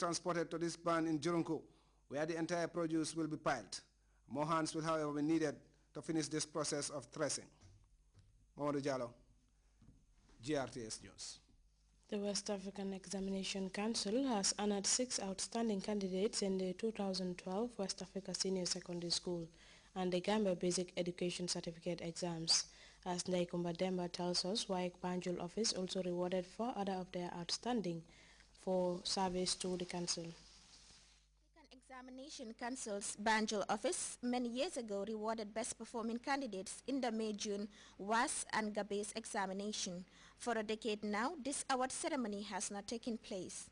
transported to this barn in Jurunku, where the entire produce will be piled. More hands will, however, be needed to finish this process of threshing. Mamadou Diallo, GRTS News. The West African Examination Council has honored 6 outstanding candidates in the 2012 West Africa Senior Secondary School and the Gambia Basic Education Certificate exams. As Ndaikumba Demba tells us, WAEC Banjul office also rewarded 4 other of their outstanding for service to the council. Examination Council's Banjul office many years ago rewarded best performing candidates in the May-June WAS and GABES examination. For a decade now, this award ceremony has not taken place.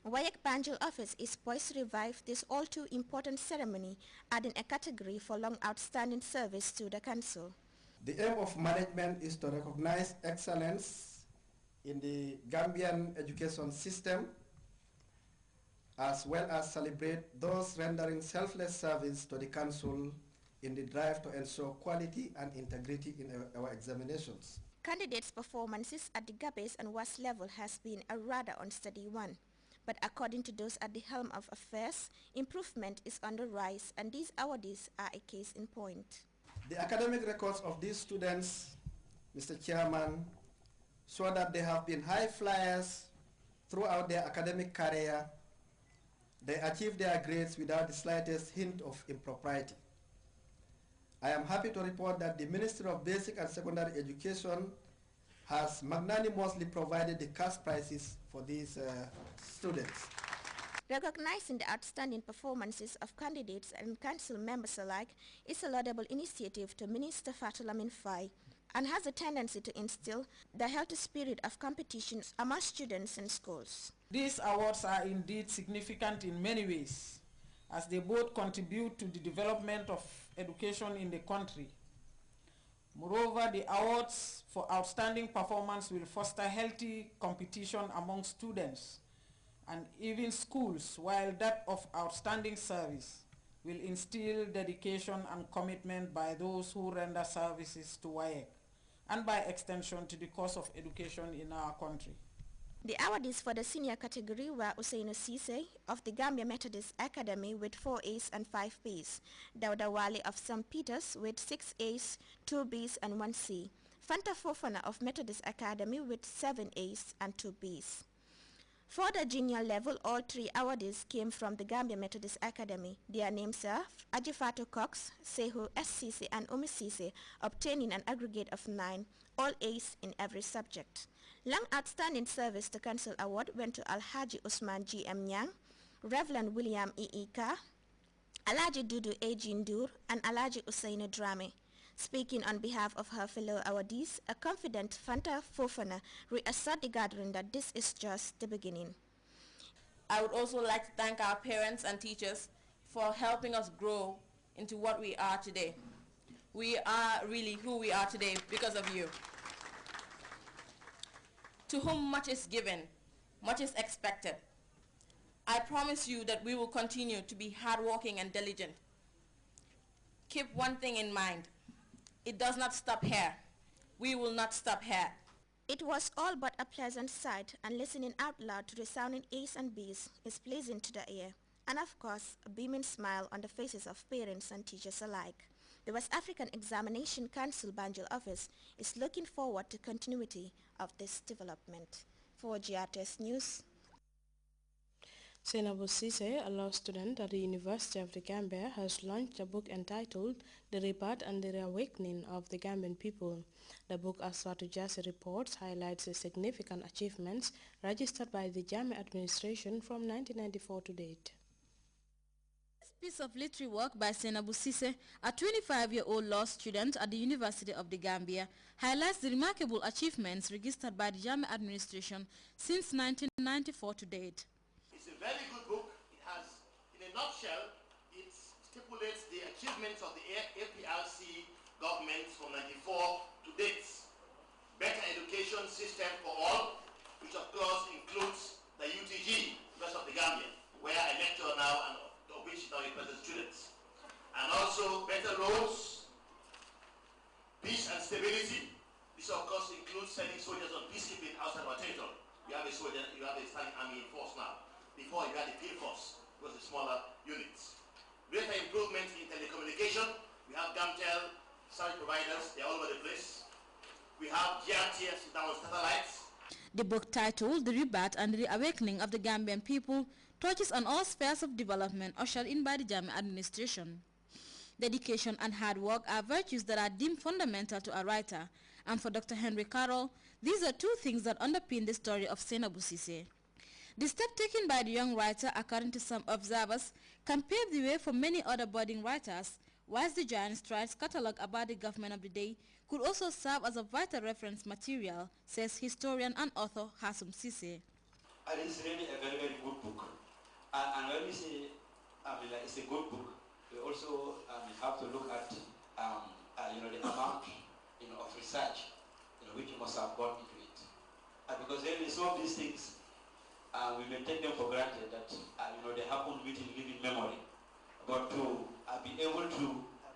WAEC Banjul office is poised to revive this all too important ceremony, adding a category for long outstanding service to the council. The aim of management is to recognize excellence in the Gambian education system, as well as celebrate those rendering selfless service to the Council in the drive to ensure quality and integrity in our examinations. Candidates' performances at the GABES and WAS level has been a rather unsteady one. But according to those at the helm of affairs, improvement is on the rise, and these awardees are a case in point. The academic records of these students, Mr. Chairman, show that they have been high flyers throughout their academic career. They achieved their grades without the slightest hint of impropriety. I am happy to report that the Ministry of Basic and Secondary Education has magnanimously provided the cash prizes for these students. Recognizing the outstanding performances of candidates and council members alike is a laudable initiative to Minister Fatou Lamin Faye and has a tendency to instill the healthy spirit of competition among students and schools. These awards are indeed significant in many ways, as they both contribute to the development of education in the country. Moreover, the awards for outstanding performance will foster healthy competition among students and even schools, while that of outstanding service will instill dedication and commitment by those who render services to WAEC and by extension to the course of education in our country. The awardees for the senior category were Usainu Sise of the Gambia Methodist Academy with 4 A's and 5 B's, Dauda Wali of St. Peter's with 6 A's, 2 B's and 1 C, Fanta Fofana of Methodist Academy with 7 A's and 2 B's. For the junior level, all 3 awardees came from the Gambia Methodist Academy. Their names are Ajifatu Cox, Sehu SCC and Umi Sise, obtaining an aggregate of 9, all A's in every subject. Long outstanding service to council award went to Alhaji Usman G.M. Nyang, Reverend William E. Ka, Alhaji Dudu A. Jindur, and Alhaji Usainu Drame. Speaking on behalf of her fellow awardees, a confident Fanta Fofana reassured the gathering that this is just the beginning. I would also like to thank our parents and teachers for helping us grow into what we are today. We are really who we are today because of you. To whom much is given, much is expected. I promise you that we will continue to be hardworking and diligent. Keep one thing in mind. It does not stop here. We will not stop here. It was all but a pleasant sight, and listening out loud to resounding A's and B's is pleasing to the ear, and of course, a beaming smile on the faces of parents and teachers alike. The West African Examination Council Banjul office is looking forward to continuity of this development. For GRTS News, Senabu Sise, a law student at the University of the Gambia, has launched a book entitled The Rebirth and the Reawakening of the Gambian People. The book, as Fatu Jase reports, highlights the significant achievements registered by the Jammeh administration from 1994 to date. This piece of literary work by Senabu Sise, a 25-year-old law student at the University of the Gambia, highlights the remarkable achievements registered by the Jammeh administration since 1994 to date. It's a very good book. It has, in a nutshell, it stipulates the achievements of the APRC government from 94 to date. Better education system for all, which of course includes the UTG, University of the Gambia, where I lecture now and of which now represent students. And also better roads, peace and stability. This of course includes sending soldiers on peacekeeping outside our territory. You have a soldier, you have a standing army in force now. Before you had the field force, it was the smaller units. Greater improvement in telecommunication. We have GAMTEL, service providers, they're all over the place. We have Grts, that was satellites. The book titled The Rebirth and the Awakening of the Gambian People touches on all spheres of development ushered in by the Jammeh administration. Dedication and hard work are virtues that are deemed fundamental to a writer, and for Dr. Henry Carroll, these are two things that underpin the story of Sainabou Ceesay. The step taken by the young writer, according to some observers, can pave the way for many other budding writers, whilst the giant strides catalogue about the government of the day could also serve as a vital reference material, says historian and author Hassoum Ceesay. And it's really a very, very good book. And when we say like it's a good book, we also have to look at the amount of research which you must have gone into it. Because really some of these things we may take them for granted that they happen within living memory. But to be able to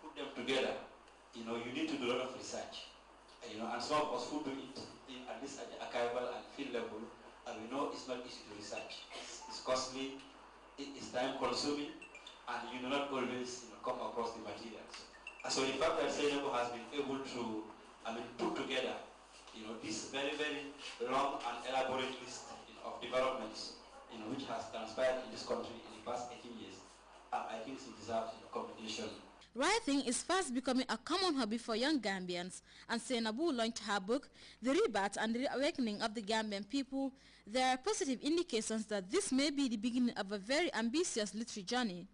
put them together, you need to do a lot of research. And some of us who do it, at least at the archival and field level, we know it's not easy to research. It's costly, it's time consuming, and you do not always come across the materials. So the fact that Sainabou has been able to put together this very, very long and elaborate list of developments which has transpired in this country in the past 18 years, I think it deserves commendation. Writing is fast becoming a common hobby for young Gambians, and Sainabou launched her book, The Rebirth and the Awakening of the Gambian People. There are positive indications that this may be the beginning of a very ambitious literary journey.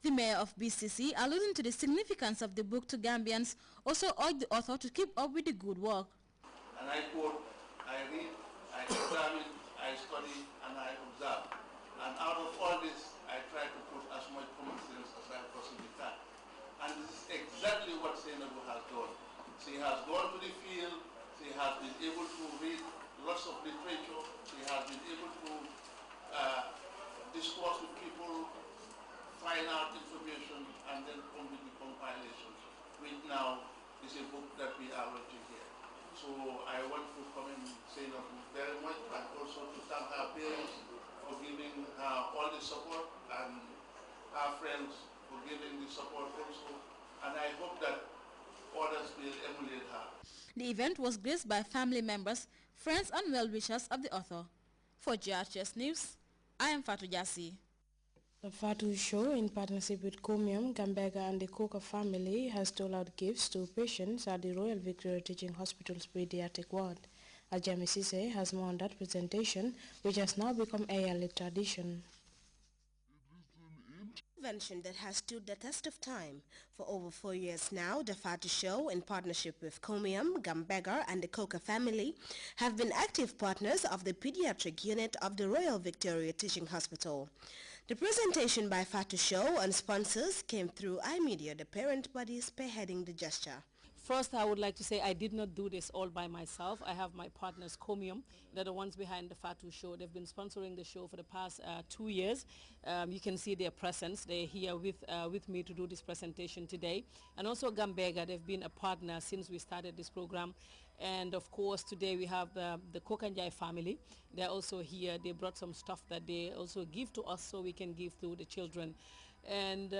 The mayor of BCC, alluding to the significance of the book to Gambians, also urged the author to keep up with the good work. And I quote, I read, I examine, I study, and I observe. And out of all this, I try to put as much common sense as I possibly can. And this is exactly what Sainabou has done. She has gone to the field, she has been able to read lots of literature, she has been able to discuss with people, find out information, and then come with the compilation, which now is a book that we are working here. So I want to commend Sainabou very much, and also to thank her parents for giving her all the support, and her friends for giving the support also, and I hope that others will emulate her. The event was graced by family members, friends and well-wishers of the author. For Grts News, I am Fatou Jassi. The Fatou Show, in partnership with Comium, Gambega and the Coca family, has doled out gifts to patients at the Royal Victoria Teaching Hospital's pediatric ward. Jammeh Ceesay has more on that presentation, which has now become a yearly tradition. Invention that has stood the test of time. For over 4 years now, the Fatou Show, in partnership with Comium, Gambega and the Coca family, have been active partners of the pediatric unit of the Royal Victoria Teaching Hospital. The presentation by Fatou Show and sponsors came through iMedia, the parent body spearheading the gesture. First, I would like to say I did not do this all by myself. I have my partners, Comium. They're the ones behind the Fatou Show. They've been sponsoring the show for the past 2 years. You can see their presence. They're here with me to do this presentation today. And also Gambega, they've been a partner since we started this program. And of course, today we have the Kokanjai family. They're also here. They brought some stuff that they also give to us so we can give to the children. And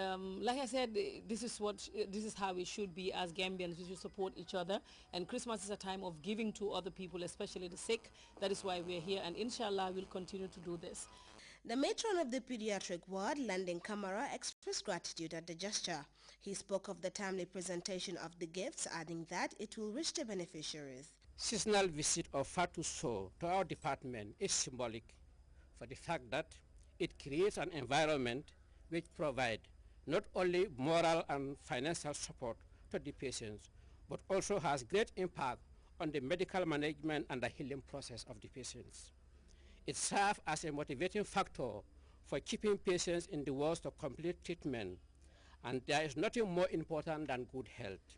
like I said, this is how we should be as Gambians. We should support each other. And Christmas is a time of giving to other people, especially the sick. That is why we're here. And inshallah, we'll continue to do this. The matron of the pediatric ward, Landing Kamara, expressed gratitude at the gesture. He spoke of the timely presentation of the gifts, adding that it will reach the beneficiaries. Seasonal visit of Fatou Show to our department is symbolic for the fact that it creates an environment which provides not only moral and financial support to the patients, but also has great impact on the medical management and the healing process of the patients. It serves as a motivating factor for keeping patients in the wards to complete treatment, and there is nothing more important than good health.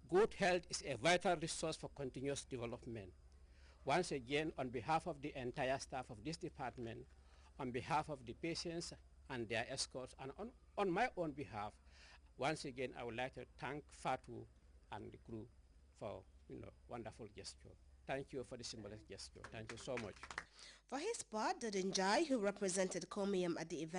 Good health is a vital resource for continuous development. Once again, on behalf of the entire staff of this department, on behalf of the patients and their escorts, and on my own behalf, once again, I would like to thank Fatou and the crew for wonderful gesture. Thank you for the symbolic gesture. Thank you so much. For his part, Dodinjai, who represented Comium at the event,